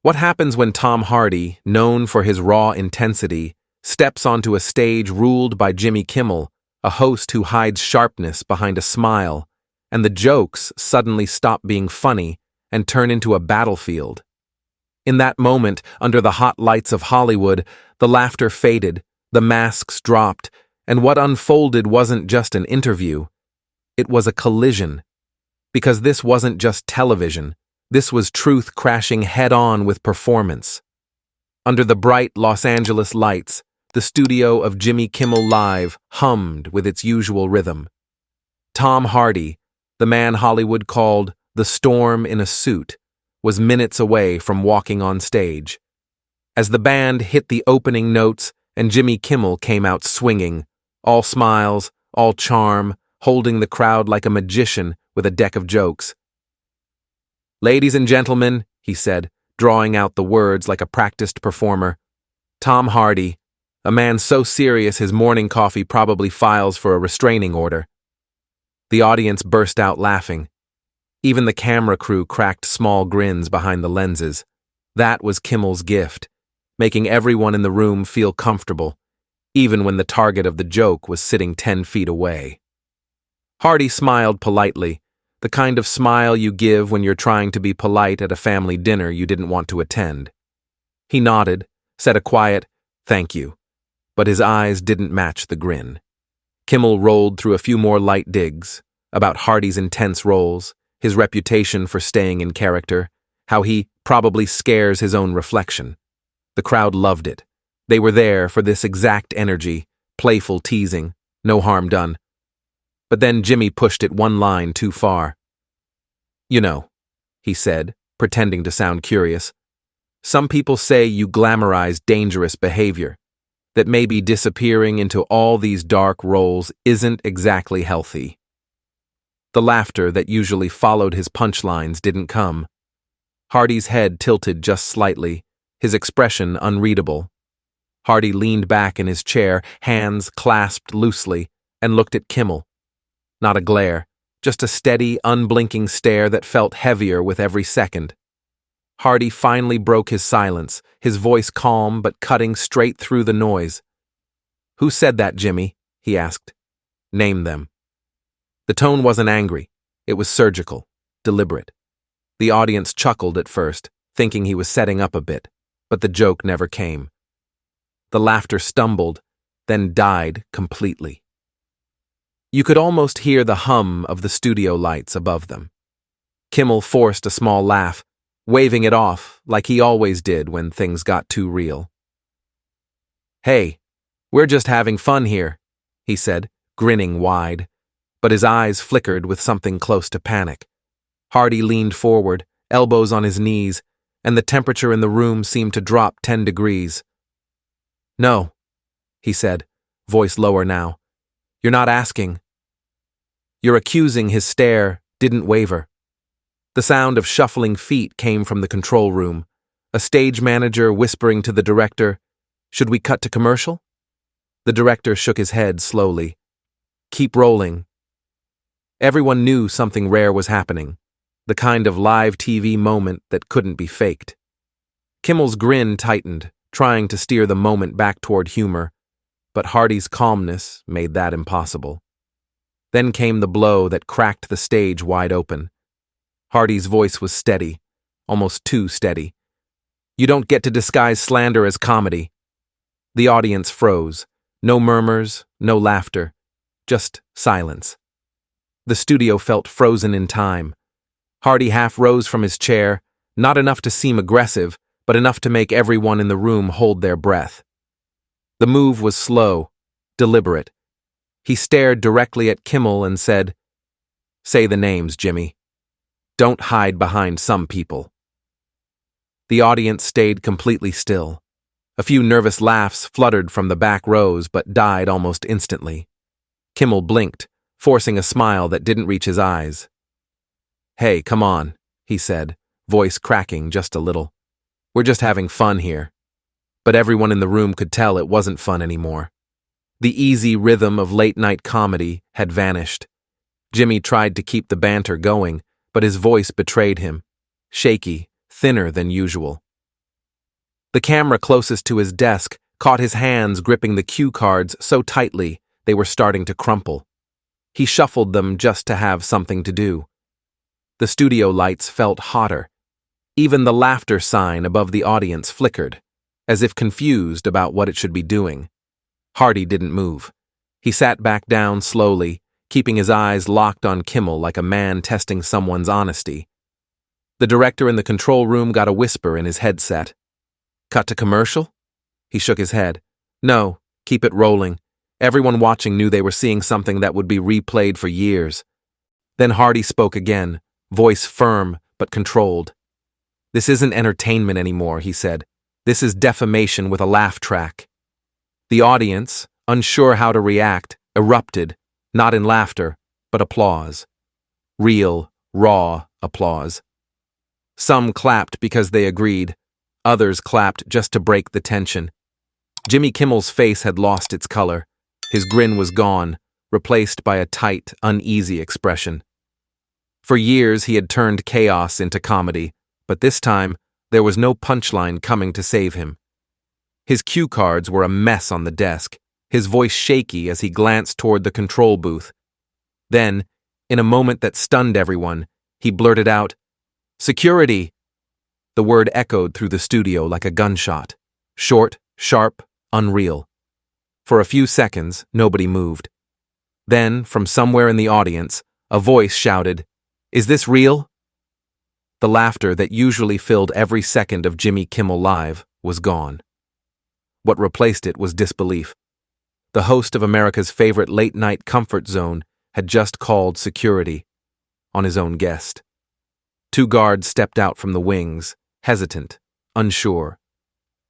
What happens when Tom Hardy, known for his raw intensity, steps onto a stage ruled by Jimmy Kimmel, a host who hides sharpness behind a smile, and the jokes suddenly stop being funny and turn into a battlefield? In that moment, under the hot lights of Hollywood, the laughter faded, the masks dropped, and what unfolded wasn't just an interview. It was a collision. Because this wasn't just television. This was truth crashing head-on with performance. Under the bright Los Angeles lights, the studio of Jimmy Kimmel Live hummed with its usual rhythm. Tom Hardy, the man Hollywood called the storm in a suit, was minutes away from walking on stage. As the band hit the opening notes and Jimmy Kimmel came out swinging, all smiles, all charm, holding the crowd like a magician with a deck of jokes. "Ladies and gentlemen," he said, drawing out the words like a practiced performer, "Tom Hardy, a man so serious his morning coffee probably files for a restraining order." The audience burst out laughing. Even the camera crew cracked small grins behind the lenses. That was Kimmel's gift, making everyone in the room feel comfortable, even when the target of the joke was sitting 10 feet away. Hardy smiled politely, the kind of smile you give when you're trying to be polite at a family dinner you didn't want to attend. He nodded, said a quiet, "Thank you," but his eyes didn't match the grin. Kimmel rolled through a few more light digs, about Hardy's intense roles, his reputation for staying in character, how he probably scares his own reflection. The crowd loved it. They were there for this exact energy, playful teasing, no harm done. But then Jimmy pushed it one line too far. "You know," he said, pretending to sound curious, "some people say you glamorize dangerous behavior, that maybe disappearing into all these dark roles isn't exactly healthy." The laughter that usually followed his punchlines didn't come. Hardy's head tilted just slightly, his expression unreadable. Hardy leaned back in his chair, hands clasped loosely, and looked at Kimmel. Not a glare, just a steady, unblinking stare that felt heavier with every second. Hardy finally broke his silence, his voice calm but cutting straight through the noise. "Who said that, Jimmy?" he asked. "Name them." The tone wasn't angry. It was surgical, deliberate. The audience chuckled at first, thinking he was setting up a bit, but the joke never came. The laughter stumbled, then died completely. You could almost hear the hum of the studio lights above them. Kimmel forced a small laugh, waving it off like he always did when things got too real. "Hey, we're just having fun here," he said, grinning wide, but his eyes flickered with something close to panic. Hardy leaned forward, elbows on his knees, and the temperature in the room seemed to drop 10 degrees. "No," he said, voice lower now. "You're not asking." Your accusing his stare didn't waver. The sound of shuffling feet came from the control room, a stage manager whispering to the director, "Should we cut to commercial?" The director shook his head slowly. "Keep rolling." Everyone knew something rare was happening, the kind of live TV moment that couldn't be faked. Kimmel's grin tightened, trying to steer the moment back toward humor, but Hardy's calmness made that impossible. Then came the blow that cracked the stage wide open. Hardy's voice was steady, almost too steady. "You don't get to disguise slander as comedy." The audience froze. No murmurs, no laughter, just silence. The studio felt frozen in time. Hardy half rose from his chair, not enough to seem aggressive, but enough to make everyone in the room hold their breath. The move was slow, deliberate. He stared directly at Kimmel and said, "Say the names, Jimmy. Don't hide behind some people." The audience stayed completely still. A few nervous laughs fluttered from the back rows but died almost instantly. Kimmel blinked, forcing a smile that didn't reach his eyes. "Hey, come on," he said, voice cracking just a little. "We're just having fun here." But everyone in the room could tell it wasn't fun anymore. The easy rhythm of late-night comedy had vanished. Jimmy tried to keep the banter going, but his voice betrayed him. Shaky, thinner than usual. The camera closest to his desk caught his hands gripping the cue cards so tightly they were starting to crumple. He shuffled them just to have something to do. The studio lights felt hotter. Even the laughter sign above the audience flickered, as if confused about what it should be doing. Hardy didn't move. He sat back down slowly, keeping his eyes locked on Kimmel like a man testing someone's honesty. The director in the control room got a whisper in his headset. "Cut to commercial?" He shook his head. "No, keep it rolling." Everyone watching knew they were seeing something that would be replayed for years. Then Hardy spoke again, voice firm but controlled. "This isn't entertainment anymore," he said. "This is defamation with a laugh track." The audience, unsure how to react, erupted, not in laughter, but applause. Real, raw applause. Some clapped because they agreed. Others clapped just to break the tension. Jimmy Kimmel's face had lost its color. His grin was gone, replaced by a tight, uneasy expression. For years he had turned chaos into comedy, but this time there was no punchline coming to save him. His cue cards were a mess on the desk, his voice shaky as he glanced toward the control booth. Then, in a moment that stunned everyone, he blurted out, "Security!" The word echoed through the studio like a gunshot. Short, sharp, unreal. For a few seconds, nobody moved. Then, from somewhere in the audience, a voice shouted, "Is this real?" The laughter that usually filled every second of Jimmy Kimmel Live was gone. What replaced it was disbelief. The host of America's favorite late-night comfort zone had just called security on his own guest. 2 guards stepped out from the wings, hesitant, unsure.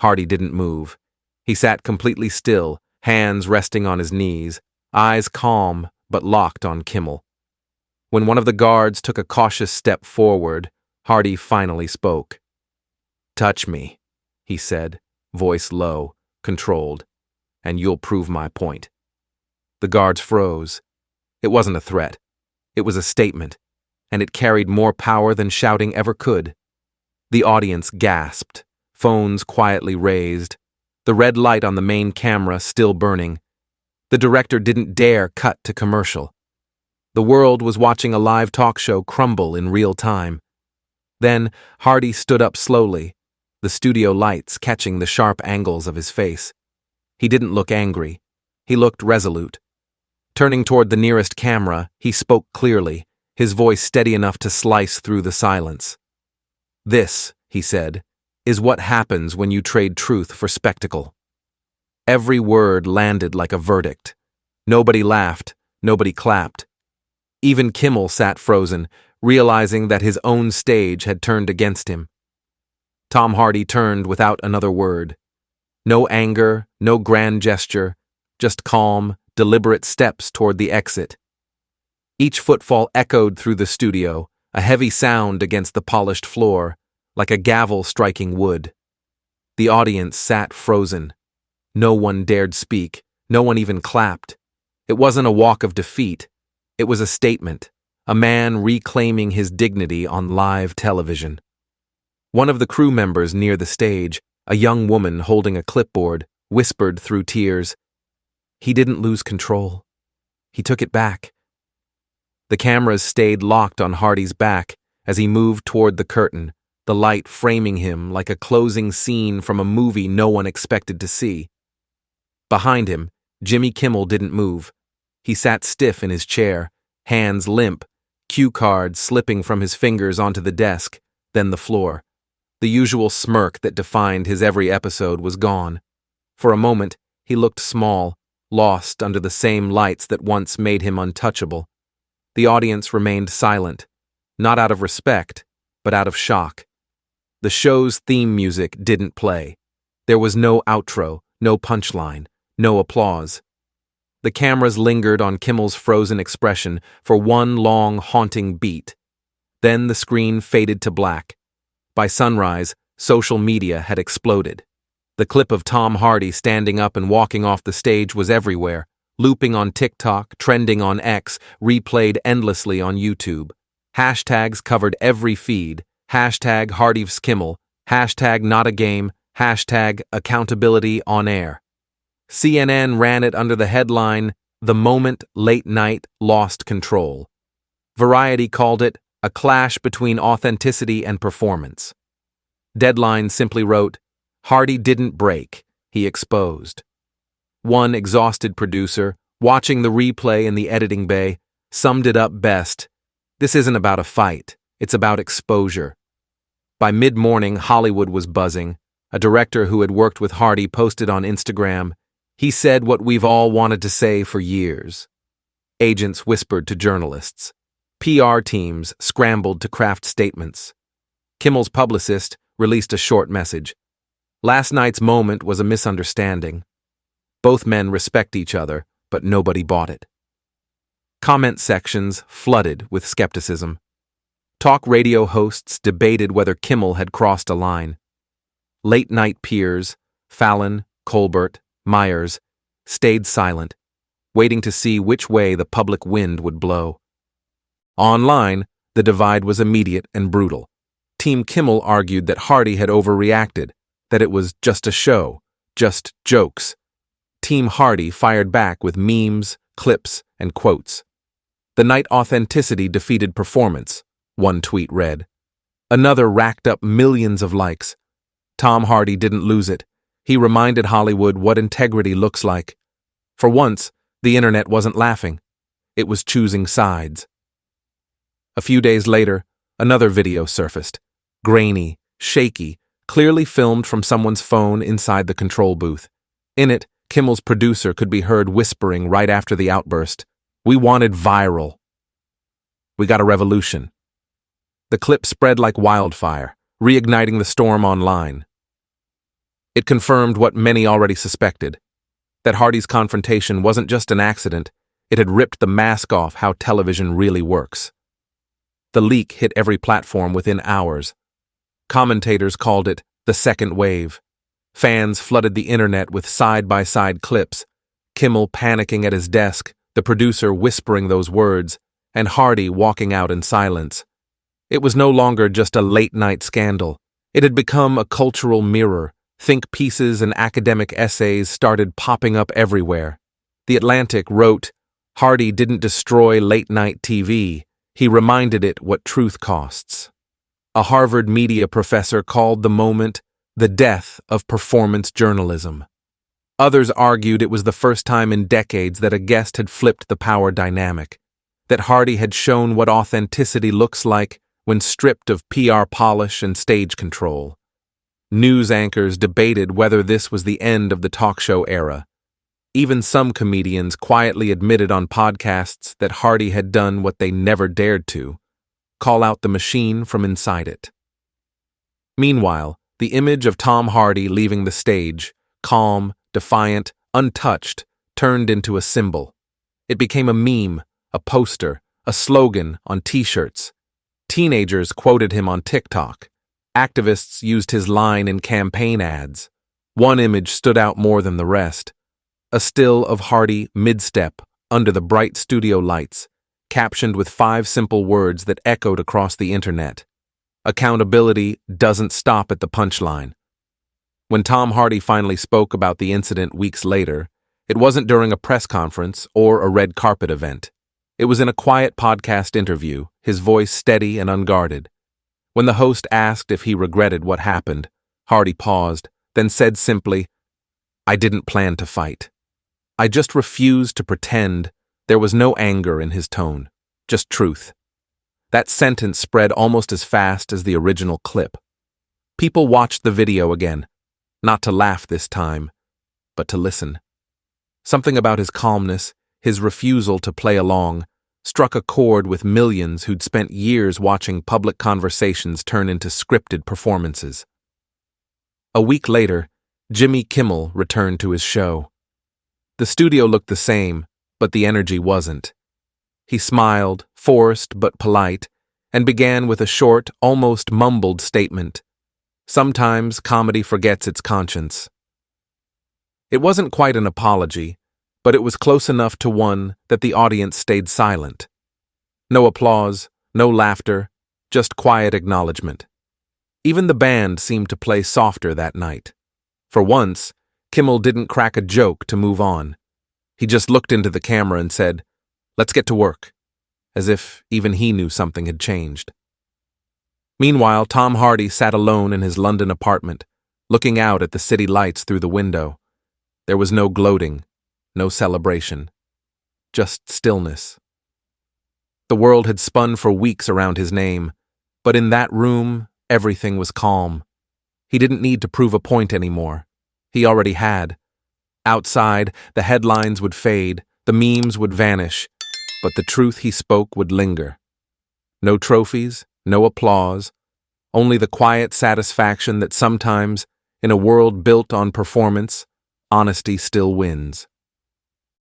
Hardy didn't move. He sat completely still, hands resting on his knees, eyes calm but locked on Kimmel. When one of the guards took a cautious step forward, Hardy finally spoke. "Touch me," he said, voice low, controlled, "and you'll prove my point." The guards froze. It wasn't a threat. It was a statement, and it carried more power than shouting ever could. The audience gasped, phones quietly raised, the red light on the main camera still burning. The director didn't dare cut to commercial. The world was watching a live talk show crumble in real time. Then Hardy stood up slowly, the studio lights catching the sharp angles of his face. He didn't look angry. He looked resolute. Turning toward the nearest camera, he spoke clearly, his voice steady enough to slice through the silence. "This," he said, "is what happens when you trade truth for spectacle." Every word landed like a verdict. Nobody laughed, nobody clapped. Even Kimmel sat frozen, realizing that his own stage had turned against him. Tom Hardy turned without another word. No anger, no grand gesture, just calm, deliberate steps toward the exit. Each footfall echoed through the studio, a heavy sound against the polished floor, like a gavel striking wood. The audience sat frozen. No one dared speak, no one even clapped. It wasn't a walk of defeat. It was a statement, a man reclaiming his dignity on live television. One of the crew members near the stage, a young woman holding a clipboard, whispered through tears, "He didn't lose control. He took it back." The cameras stayed locked on Hardy's back as he moved toward the curtain, the light framing him like a closing scene from a movie no one expected to see. Behind him, Jimmy Kimmel didn't move. He sat stiff in his chair, hands limp, cue cards slipping from his fingers onto the desk, then the floor. The usual smirk that defined his every episode was gone. For a moment, he looked small, lost under the same lights that once made him untouchable. The audience remained silent, not out of respect, but out of shock. The show's theme music didn't play. There was no outro, no punchline, no applause. The cameras lingered on Kimmel's frozen expression for one long, haunting beat. Then the screen faded to black. By sunrise, social media had exploded. The clip of Tom Hardy standing up and walking off the stage was everywhere, looping on TikTok, trending on X, replayed endlessly on YouTube. Hashtags covered every feed. Hashtag HardyvsKimmel, hashtag not a game, Hashtag accountability on air. CNN ran it under the headline, "The Moment Late Night Lost Control." Variety called it a clash between authenticity and performance. Deadline simply wrote, "Hardy didn't break, he exposed." One exhausted producer, watching the replay in the editing bay, summed it up best: "This isn't about a fight, it's about exposure." By mid-morning, Hollywood was buzzing. A director who had worked with Hardy posted on Instagram, "He said what we've all wanted to say for years." Agents whispered to journalists. PR teams scrambled to craft statements. Kimmel's publicist released a short message. "Last night's moment was a misunderstanding. Both men respect each other, but nobody bought it." Comment sections flooded with skepticism. Talk radio hosts debated whether Kimmel had crossed a line. Late-night peers, Fallon, Colbert, Myers, stayed silent, waiting to see which way the public wind would blow. Online, the divide was immediate and brutal. Team Kimmel argued that Hardy had overreacted, that it was just a show, just jokes. Team Hardy fired back with memes, clips, and quotes. "The night authenticity defeated performance," one tweet read. Another racked up millions of likes. Tom Hardy didn't lose it. He reminded Hollywood what integrity looks like. For once, the internet wasn't laughing. It was choosing sides. A few days later, another video surfaced. Grainy, shaky, clearly filmed from someone's phone inside the control booth. In it, Kimmel's producer could be heard whispering right after the outburst, "We wanted viral. We got a revolution." The clip spread like wildfire, reigniting the storm online. It confirmed what many already suspected, that Hardy's confrontation wasn't just an accident, it had ripped the mask off how television really works. The leak hit every platform within hours. Commentators called it the second wave. Fans flooded the internet with side-by-side clips, Kimmel panicking at his desk, the producer whispering those words, and Hardy walking out in silence. It was no longer just a late-night scandal. It had become a cultural mirror. Think pieces and academic essays started popping up everywhere. The Atlantic wrote, "Hardy didn't destroy late-night TV. He reminded it what truth costs." A Harvard media professor called the moment the death of performance journalism. Others argued it was the first time in decades that a guest had flipped the power dynamic, that Hardy had shown what authenticity looks like when stripped of PR polish and stage control. News anchors debated whether this was the end of the talk show era. Even some comedians quietly admitted on podcasts that Hardy had done what they never dared to, call out the machine from inside it. Meanwhile, the image of Tom Hardy leaving the stage, calm, defiant, untouched, turned into a symbol. It became a meme, a poster, a slogan on t-shirts. Teenagers quoted him on TikTok. Activists used his line in campaign ads. One image stood out more than the rest. A still of Hardy mid-step under the bright studio lights, captioned with 5 simple words that echoed across the internet. Accountability doesn't stop at the punchline. When Tom Hardy finally spoke about the incident weeks later, it wasn't during a press conference or a red carpet event. It was in a quiet podcast interview, his voice steady and unguarded. When the host asked if he regretted what happened, Hardy paused, then said simply, "I didn't plan to fight. I just refused to pretend." There was no anger in his tone, just truth. That sentence spread almost as fast as the original clip. People watched the video again, not to laugh this time, but to listen. Something about his calmness, his refusal to play along, struck a chord with millions who'd spent years watching public conversations turn into scripted performances. A week later, Jimmy Kimmel returned to his show. The studio looked the same, but the energy wasn't. He smiled, forced but polite, and began with a short, almost mumbled statement. Sometimes comedy forgets its conscience. It wasn't quite an apology, but it was close enough to one that the audience stayed silent. No applause, no laughter, just quiet acknowledgement. Even the band seemed to play softer that night, For once, Kimmel didn't crack a joke to move on. He just looked into the camera and said, "Let's get to work," as if even he knew something had changed. Meanwhile, Tom Hardy sat alone in his London apartment, looking out at the city lights through the window. There was no gloating, no celebration, just stillness. The world had spun for weeks around his name, but in that room, everything was calm. He didn't need to prove a point anymore. He already had. Outside, the headlines would fade, the memes would vanish, but the truth he spoke would linger. No trophies, no applause, only the quiet satisfaction that sometimes, in a world built on performance, honesty still wins.